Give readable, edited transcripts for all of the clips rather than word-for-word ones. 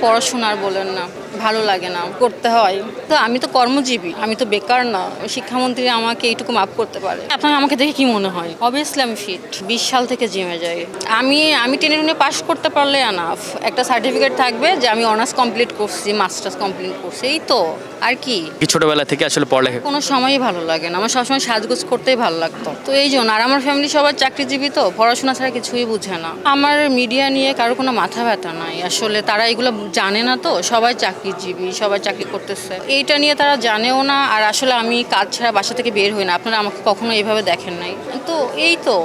পড়াশোনার বলেন না, ভালো লাগে না, করতে হয়। তো আমি তো কর্মজীবী, আমি তো বেকার না। শিক্ষামন্ত্রী আমাকে এইটুকু মাফ করতে পারে। আপনার আমাকে দেখে কি মনে হয়? অবভিয়াসলি আমি ফিট। 20 সাল থেকে জিমে যাই। আমি টেনে টুনে পাস করতে পারলে এনাফ। একটা সার্টিফিকেট থাকবে যে আমি অনার্স কমপ্লিট করছি, মাস্টার্স কমপ্লিট করছি, এই তো। আর কি ছোটবেলা থেকে আসলে পড়ালেখা কোনো সময়ই ভালো লাগে না, আমার সবসময় সাজগোজ করতেই ভালো লাগতো। তো এই জন্য, আর আমার ফ্যামিলি সবাই চাকরিজীবী, তো পড়াশোনা ছাড়া কিছুই বুঝে না। আমার মিডিয়া নিয়ে কারো কোনো মাথা ব্যথা নাই, আসলে তারা এগুলো জানে না। তো সবাই চাকরিজীবী, সবাই চাকরি করতেছে, এইটা নিয়ে তারা জানেও না। আর আসলে আমি কাজ ছাড়া বাসা থেকে বের হই না, আপনারা আমাকে কখনো এইভাবে দেখেন নাই। তো এই তো,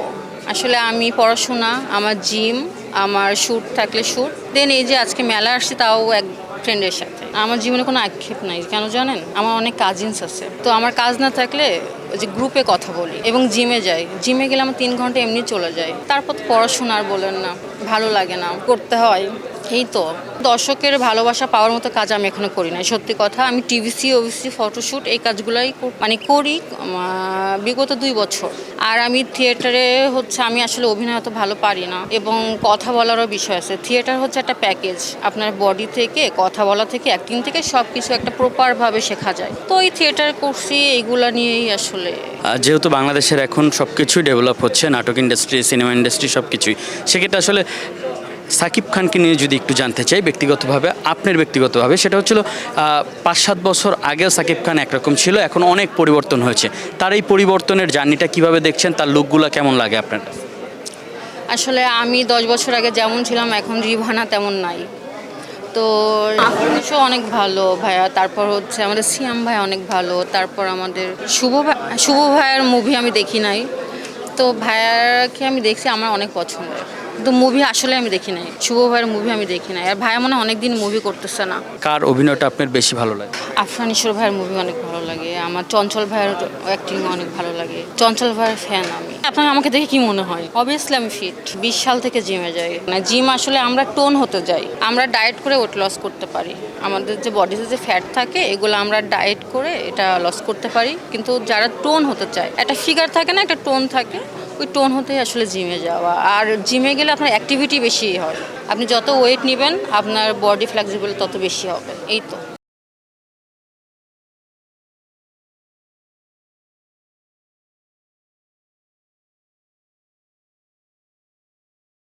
আসলে আমি পড়াশোনা, আমার জিম, আমার শ্যুট থাকলে শ্যুট, দেন এই যে আজকে মেলা আসছে, তাও এক ফ্রেন্ডের সাথে। আমার জীবনে কোনো আক্ষেপ নাই, কেন জানেন? আমার অনেক কাজিনস আছে, তো আমার কাজ না থাকলে ওই যে গ্রুপে কথা বলি এবং জিমে যাই। জিমে গেলে আমার 3 ঘন্টা এমনি চলে যায়। তারপর তো পড়াশোনার বলেন না, ভালো লাগে না, করতে হয়। এই তো, দর্শকের ভালোবাসা পাওয়ার মতো কাজ আমি এখনো করি নাই, সত্যি কথা। আমি টিভিসি, ওভিসি, ফটোশ্যুট এই কাজগুলোই মানে করি বিগত 2 বছর। আর আমি থিয়েটারে আমি আসলে অভিনয় অত ভালো পারি না, এবং কথা বলারও বিষয় আছে। থিয়েটার হচ্ছে একটা প্যাকেজ, আপনার বডি থেকে, কথা বলা থেকে, অ্যাক্টিং থেকে সব কিছু একটা প্রপারভাবে শেখা যায়। তো এই থিয়েটার করছি, এইগুলা নিয়েই আসলে। যেহেতু বাংলাদেশের এখন সব কিছুই ডেভেলপ হচ্ছে, নাটক ইন্ডাস্ট্রি, সিনেমা ইন্ডাস্ট্রি সব কিছুই, সেক্ষেত্রে আসলে সাকিব খানকে নিয়ে যদি একটু জানতে চাই ব্যক্তিগতভাবে, আপনার ব্যক্তিগতভাবে, সেটা হচ্ছিল 5-7 বছর আগেও সাকিব খান একরকম ছিল, এখন অনেক পরিবর্তন হয়েছে। তার এই পরিবর্তনের জার্নিটা কিভাবে দেখছেন? তার লুকগুলো কেমন লাগে আপনার? আসলে আমি 10 বছর আগে যেমন ছিলাম, এখন রিভানা তেমন নাই। তো আফরিনশো অনেক ভালো ভাইয়া, তারপর আমাদের সিয়াম ভাই অনেক ভালো, তারপর আমাদের শুভ ভাইয়ার মুভি আমি দেখি নাই। তো ভাইয়াকে আমি দেখছি, আমার অনেক পছন্দের। কিন্তু মুভি আসলে আমি দেখি নাই, শুভ ভাইয়ের মুভি আমি দেখি নাই। আর ভাইয়া মনে হয় অনেকদিন মুভি করতেছে না। কার অভিনয়টা আপনার বেশি ভালো লাগে? আফরান ঈশ্বর ভাইয়ের মুভি অনেক ভালো লাগে আমার, চঞ্চল ভাইয়ের অ্যাক্টিং অনেক ভালো লাগে, চঞ্চল ভাইয়ের ফ্যান আমি। আপনার আমাকে দেখে কি মনে হয়? অবভিয়াসলি আমি ফিট। 20 সাল থেকে জিমে যাই। জিম আসলে আমরা টোন হতে যাই, আমরা ডায়েট করে ওয়েট লস করতে পারি। আমাদের যে বডিতে যে ফ্যাট থাকে, এগুলো আমরা ডায়েট করে এটা লস করতে পারি। কিন্তু যারা টোন হতে চায়, একটা ফিগার থাকে না, একটা টোন থাকে, ওই টোন হতেই আসলে জিমে যাওয়া। আর জিমে গেলে আপনার অ্যাক্টিভিটি বেশি হয়, আপনি যত ওয়েট নেবেন আপনার বডি ফ্লেক্সিবল তত বেশি হবে, এই তো।